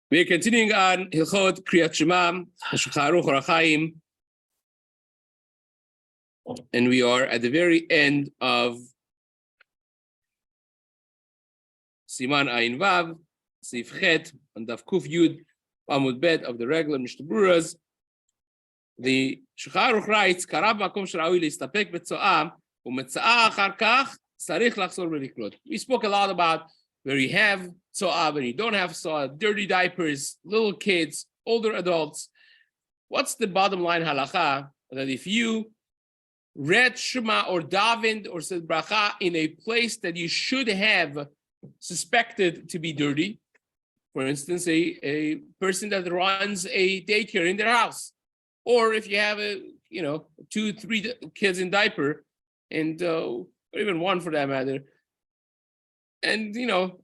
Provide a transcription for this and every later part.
We are continuing on Hilchot Kriyat Shema, Shulchan Aruch Orach Chaim, and we are at the very end of Siman Ayin Vav, Seif Chet, and Daf Kuf Yud, Amud Bet of the regular Mishna Berurahs. The Shulchan Aruch writes, "Karav makom sheraui leistapek betzoah, umetzoah achar kach tzarich lachzor v'likrot." We spoke a lot about where you have tzoah, where you don't have tzoah, dirty diapers, little kids, older adults. What's the bottom line halacha? That if you read Shema or davened or said bracha in a place that you should have suspected to be dirty, for instance, a person that runs a daycare in their house, or if you have 2-3 kids in diaper, and or even one for that matter, and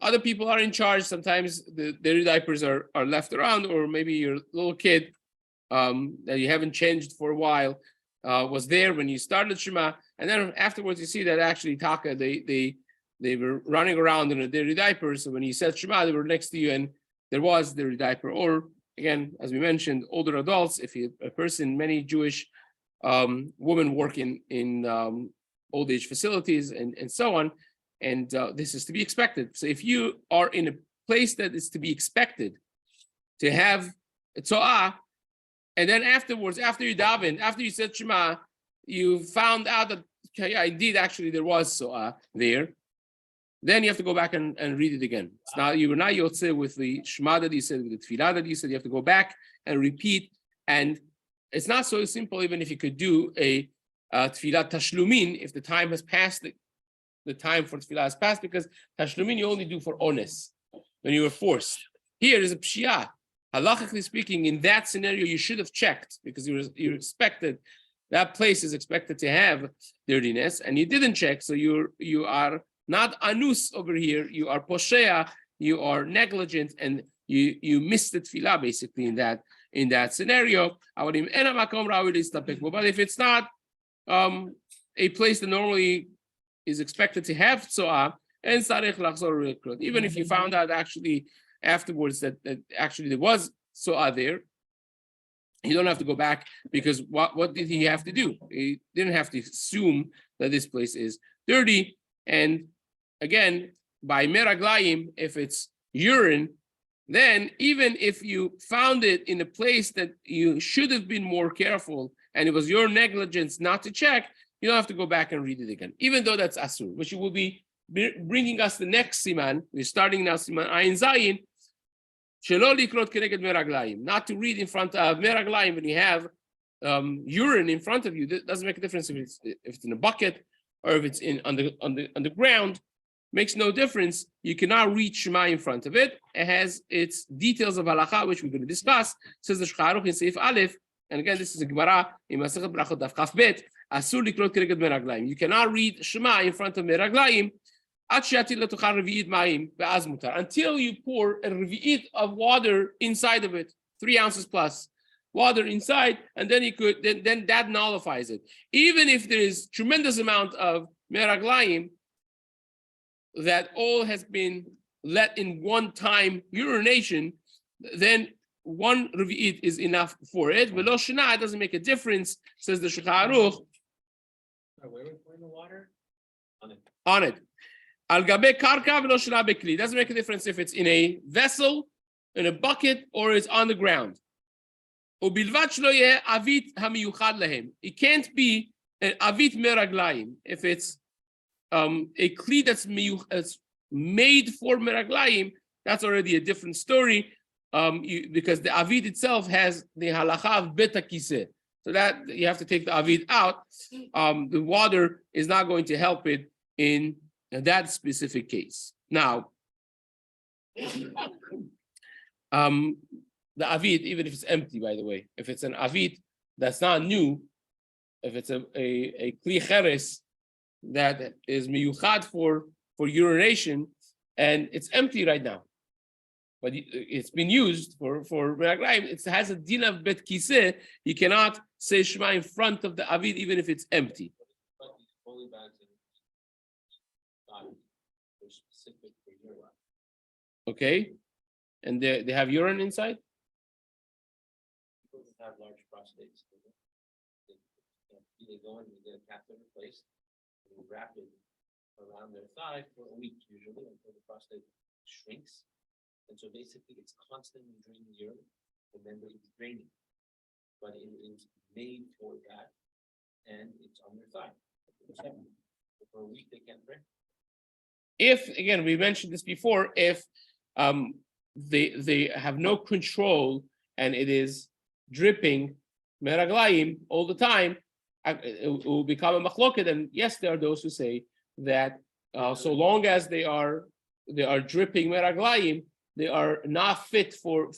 other people are in charge. Sometimes the dirty diapers are left around, or maybe your little kid that you haven't changed for a while was there when you started Shema, and then afterwards you see that actually Taka they were running around in a dirty diaper. So when you said Shema, they were next to you and there was a dirty diaper. Or again, as we mentioned, older adults. If a person, many Jewish women work in old age facilities and so on, and this is to be expected. So if you are in a place that is to be expected to have a tzoah, and then afterwards, after you davened, after you said Shema, you found out that indeed, actually there was tzoah there, then you have to go back and read it again. So now you were not yotzeh with the Shema that you said, with the tefillah that you said. You have to go back and repeat. And it's not so simple, even if you could do a tefillah tashlumin, if the time has passed, the time for tefillah has passed, because tashlumin you only do for ones, when you were forced. Here is a pshia. Halachically speaking, in that scenario, you should have checked, because you expected, that place is expected to have dirtiness, and you didn't check, so you are not anus over here, you are poshea, you are negligent, and you missed the tefillah basically in that scenario. But if it's not a place that normally is expected to have tzoah, and tzarich lachzor v'likrot, even if you found out actually afterwards that actually there was tzoah there, you don't have to go back, because what did he have to do? He didn't have to assume that this place is dirty. And again, by meraglayim, if it's urine, then even if you found it in a place that you should have been more careful, and it was your negligence not to check, you don't have to go back and read it again, even though that's asur, which will be bringing us the next siman. We're starting now siman ayin zayin, shelo likrot keneged meraglayim, not to read in front of meraglayim when you have urine in front of you. It doesn't make a difference if it's in a bucket or if it's on the ground. Makes no difference. You cannot read Shema in front of it. It has its details of halacha, which we're going to discuss. Says the Shulchan Aruch in Seif Aleph, and again, this is a Gemara in Masechet Brachot Daf Chaf Bet. Asur likrot keneged meraglayim. You cannot read Shema in front of meraglayim until you pour a revi'it of water inside of it, 3 ounces plus water inside, and then you could then that nullifies it. Even if there is tremendous amount of meraglayim that all has been let in one time urination, then 1 revi'it is enough for it. V'lo shena, it doesn't make a difference, says the Shulchan Aruch. Where are we pouring the water? On it. Al gabe karka v'lo shena bekli. Doesn't make a difference if it's in a vessel, in a bucket, or it's on the ground. Ubilvat shlo yeh avit hamiyuchad lahem. It can't be an avit meraglayim. If it's a kli that's made for meraglayim, that's already a different story, because the avid itself has the halacha of beta kiseh. So that you have to take the avid out. The water is not going to help it in that specific case. Now, the avid, even if it's empty, by the way, if it's an avid that's not new, if it's a kli cheres that is miyuchad for urination, and it's empty right now, but it's been used for meraglayim, it has a din of bet kiseh. You cannot say Shema in front of the avid even if it's empty. Okay, and they have urine inside? People that have large prostates, they go in, they get a catheter placed, and wrap it around their thigh for a week usually until the prostate shrinks. And so basically it's constantly draining urine, the membrane is draining. But it is made for that, and it's on their thigh. For a week they can't drink. If, again, we mentioned this before, if they have no control and it is dripping meraglayim all the time, it will become a machloket. And yes, there are those who say that so long as they are dripping meraglayim, they are not fit for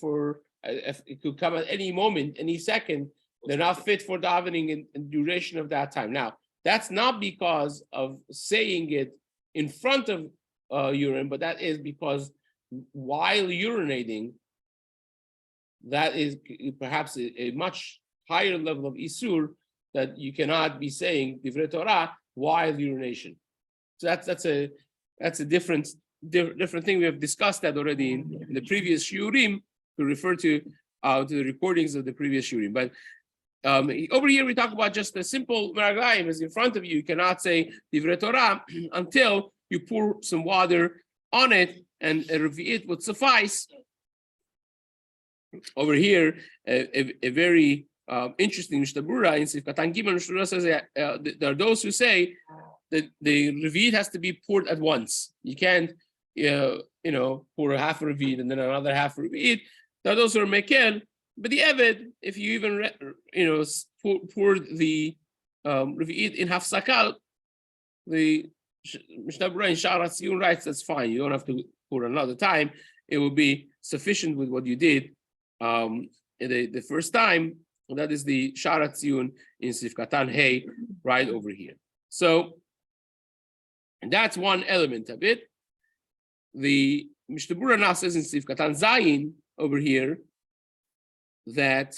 if it could come at any moment, any second. They're not fit for davening in duration of that time. Now, that's not because of saying it in front of urine, but that is because while urinating, that is perhaps a much higher level of isur that you cannot be saying divrei Torah while urination. So that's a different thing. We have discussed that already in the previous shiurim to refer to the recordings of the previous shiurim. But over here we talk about just a simple meraglayim is in front of you. You cannot say divrei Torah until you pour some water on it, and a revi'it would suffice. Over here, a very interesting Mishna Berurah in Seif Katan Gimel. Mishna Berurah says there are those who say that the revi'it has to be poured at once. You can't, pour a half a revi'it and then another half a revi'it. There are those who are mekel, but the eved, if you even pour the revi'it in hafsakal, the Mishna Berurah in Sharat Tziyun writes that's fine. You don't have to pour another time. It will be sufficient with what you did the first time. And that is the Sharat Tziyun in Seif Katan Hey right over here. So that's one element of it. The Mishna Berurah now says in Seif Katan Zayin over here that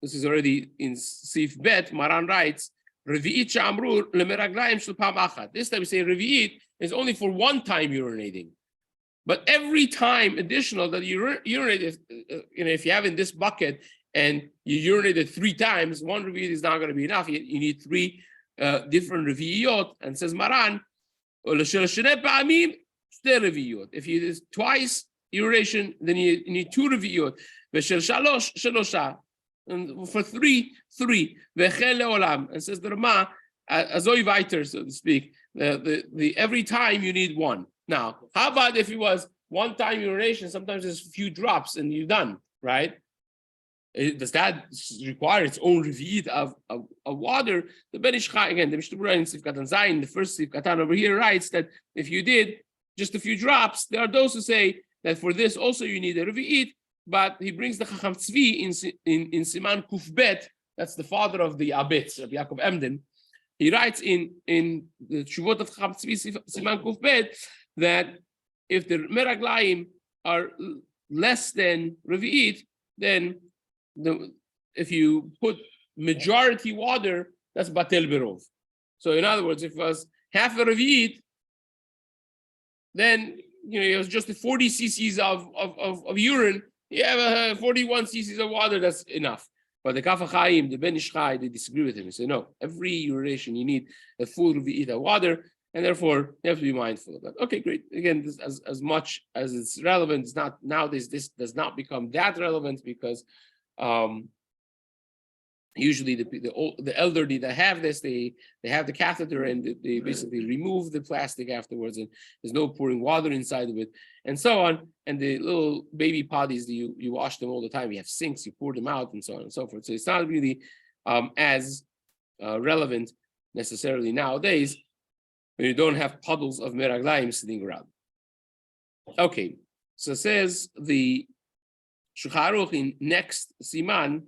this is already in Seif Bet. Maran writes, Revi'it she'amru lemeraglayim shel pam achat. This time we say revi'it is only for one time urinating, but every time additional that you urinate, if you have in this bucket and you urinated 3 times, one revi'it is not going to be enough. You need 3 different revi'iyot. And says Maran, if you did twice urination, then you need 2 revi'iyot. And for 3, and says the Rama, azoi weiter, so to speak. The every time you need 1. Now, how about if it was one time urination? Sometimes there's a few drops and you're done, right? Does that require its own revi'it of water? The Ben Ish Chai, again, the Mishna Berurah in Seif Katan Zayin, the first Seif Katan over here writes that if you did just a few drops, there are those who say that for this also you need a revi'it. But he brings the Chacham Tzvi in Siman Kuf Bet. That's the father of the Abetz, Rabbi Yaakov Emden. He writes in the Shuvot of Chacham Tzvi Siman Kuf Bet that if the meraglayim are less than revi'it, then if you put majority water, that's batel berov. So in other words, if it was half a revi'it, then it was just 40 cc's of urine. You have 41 cc's of water, that's enough. But the Kaf HaChaim, the Ben Ish Chai, they disagree with him. They say, no, every urination you need a full revi'it of water, and therefore you have to be mindful of that. Okay, great. Again, this, as much as it's relevant, it's not nowadays. This does not become that relevant because usually the elderly that have this, they have the catheter and they basically remove the plastic afterwards, and there's no pouring water inside of it, and so on. And the little baby potties, you wash them all the time. You have sinks, you pour them out, and so on and so forth. So it's not really as relevant necessarily nowadays when you don't have puddles of meraglayim sitting around. Okay, so says the Shulchan Aruch in next Siman.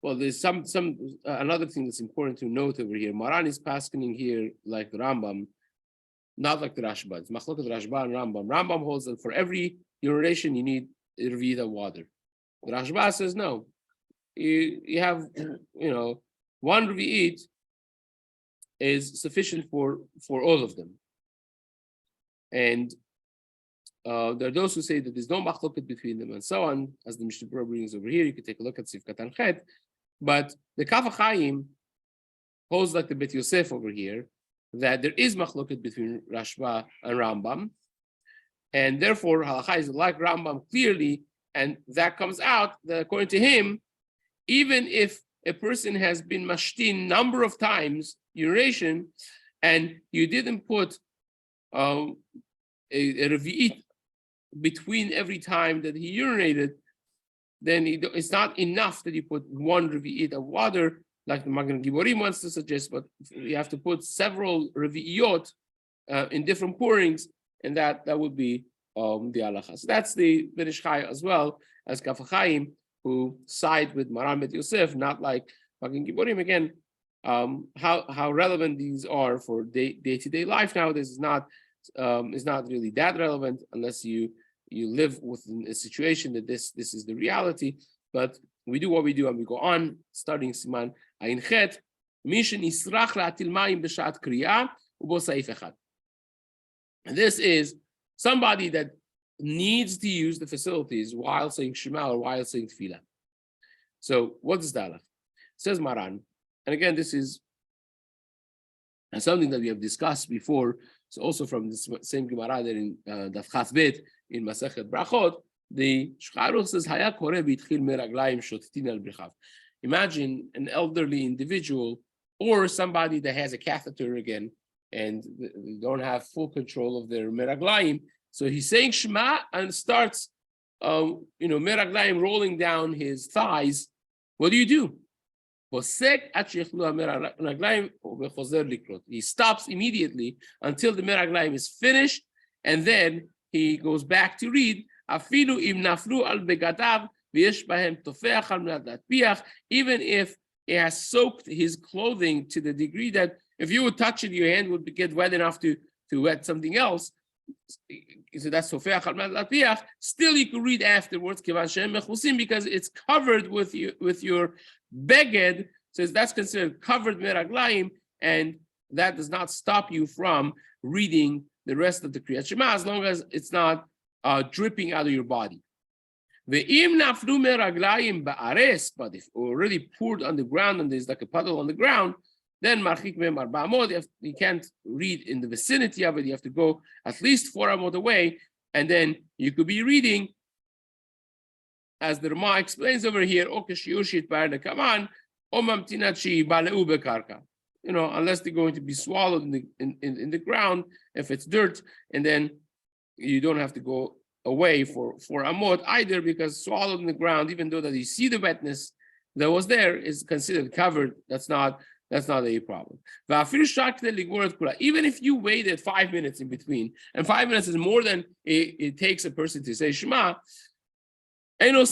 Well, there's some another thing that's important to note over here. Maran is paskening here like the Rambam, not like the Rashba. It's Machloket Rashba and Rambam. Rambam holds that for every urination you need a revi'it of water. The Rashba says no. You have, one Revi'it is sufficient for all of them. And there are those who say that there's no machloket between them and so on, as the Mishna Berurah brings over here. You can take a look at Seif Katan Chet. But the Kaf HaChaim holds like the Bet Yosef over here, that there is machloket between Rashba and Rambam. And therefore, Halacha is like Rambam clearly, and that comes out that according to him, even if a person has been mashtin number of times, urination, and you didn't put a revi'it between every time that he urinated, then it's not enough that you put one revi'it of water, like the Magen Giborim wants to suggest, but you have to put several revi'iyot in different pourings, and that would be the halacha. So that's the Ben Ish Chai as well as Kaf HaChaim, who side with Maran Bet Yosef, not like Magen Giborim. Again, how relevant these are for day-to-day life nowadays is not really that relevant unless you live within a situation that this is the reality. But we do what we do and we go on, starting Siman Ayin Chet, Mishin Yisrach La'atil Mayim B'Shat Kriya Ubo Seif Echad. This is somebody that needs to use the facilities while saying Shema or while saying Tefillah. So what is that? Says Maran, and again, this is something that we have discussed before. So also from the same Gemara there in Daf Chaf Bet in Masechet Brachot, the Shulchan Aruch says, Haya koreh b'itchil meraglayim shottin al brichav. Imagine an elderly individual or somebody that has a catheter again, and they don't have full control of their meraglayim. So he's saying Shema and starts, meraglayim rolling down his thighs. What do you do? He stops immediately until the meraglayim is finished, and then he goes back to read. Even if it has soaked his clothing to the degree that if you would touch it, your hand would get wet enough to wet something else. So that's still you can read afterwards because it's covered with your beged. So that's considered covered meraglayim, and that does not stop you from reading the rest of the Kriyat Shema as long as it's not dripping out of your body. But if already poured on the ground and there's like a puddle on the ground, then you can't read in the vicinity of it. You have to go at least 4 amot away, and then you could be reading, as the Rama explains over here, unless they're going to be swallowed in the ground if it's dirt, and then you don't have to go away for amot either, because swallowed in the ground, even though that you see the wetness that was there, is considered covered. That's not a problem. Even if you waited 5 minutes in between, and 5 minutes is more than it takes a person to say Shema, you don't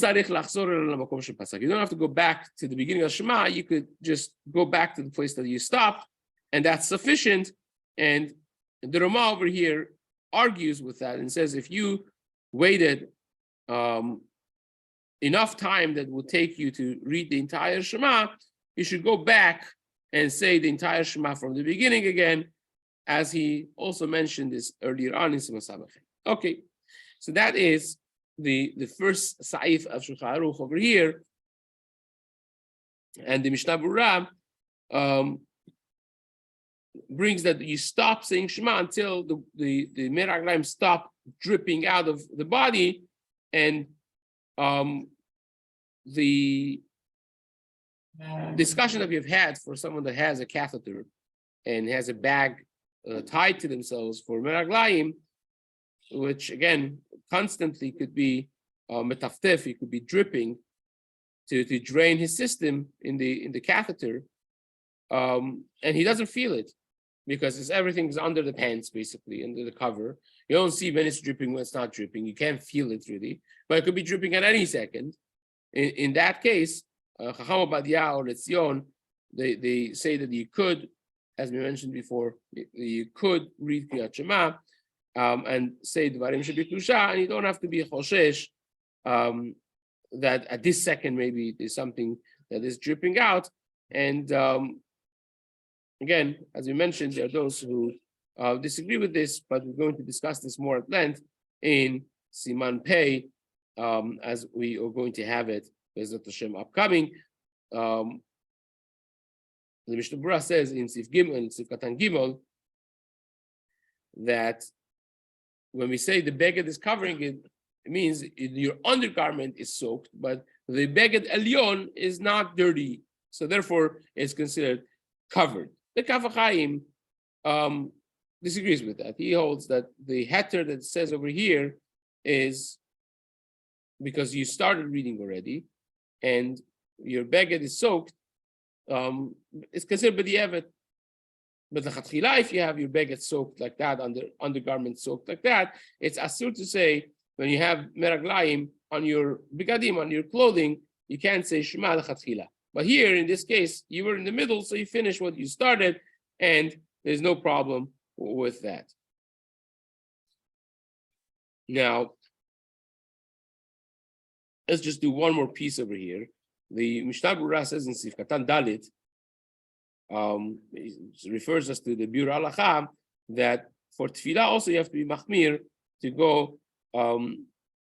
have to go back to the beginning of Shema. You could just go back to the place that you stopped, and that's sufficient. And the Rama over here argues with that and says if you waited enough time that would take you to read the entire Shema, you should go back and say the entire Shema from the beginning again, as he also mentioned this earlier on in Siman Samachet. Okay, so that is the first Seif of Shulchan Aruch over here, and the Mishna Berurah brings that you stop saying Shema until the meraglayim stop dripping out of the body, and the discussion that we've had for someone that has a catheter and has a bag tied to themselves for meraglayim, which again constantly could be metaftef, it could be dripping to drain his system in the catheter, and he doesn't feel it because everything's under the pants, basically under the cover. You don't see when it's dripping, when it's not dripping. You can't feel it really, but it could be dripping at any second. In that case, Chacham Obadia or Letzion, they say that you could, as we mentioned before, you could read Kriyat Shema and say Dvarim Shebikdusha, and you don't have to be choshesh that at this second maybe there's something that is dripping out. And again, as we mentioned, there are those who disagree with this, but we're going to discuss this more at length in Siman Pei, as we are going to have it, Bezrat Hashem, upcoming. The Mishna Berurah says in Seif Gimel, in Seif Katan Gimel, that when we say the beged is covering it, it means your undergarment is soaked, but the beged elyon is not dirty, so therefore it's considered covered. The Kaf HaChaim disagrees with that. He holds that the heter that says over here is because you started reading already, and your beged is soaked. It's considered b'di'evet. But the chatchila, if you have your beged soaked like that, undergarment soaked like that, it's asur to say when you have meraglayim on your bigadim, on your clothing, you can't say shema chatchila. But here, in this case, you were in the middle, so you finished what you started, and there's no problem with that. Now, let's just do one more piece over here. The Mishna Berurah says in Seif Katan Dalit, it refers us to the Biur Halacha that for tefillah also you have to be machmir to go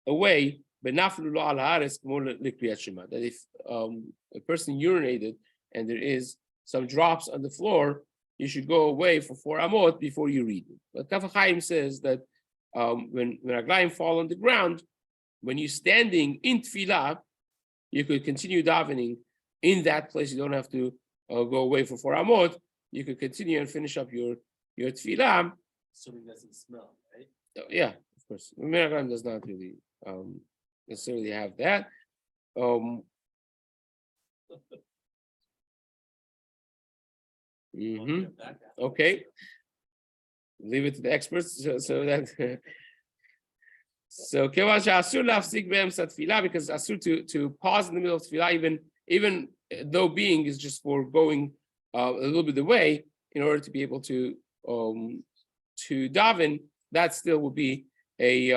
away. That if a person urinated and there is some drops on the floor, you should go away for 4 amot before you read it. But Kaf HaChaim says that when raglayim fall on the ground, when you're standing in tefillah, you could continue davening in that place. You don't have to go away for 4 amot. You could continue and finish up your tefillah. So it doesn't smell, right? Yeah, of course. Meraglayim does not really necessarily have that. Mhm. Okay, leave it to the experts. So that because asur to pause in the middle of tefillah, even though being is just for going a little bit away in order to be able to daven, that still will be a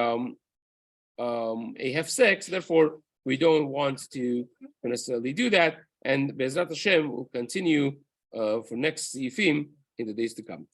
hefsek. Therefore, we don't want to necessarily do that. And Bezrat Hashem will continue for next Seifim in the days to come.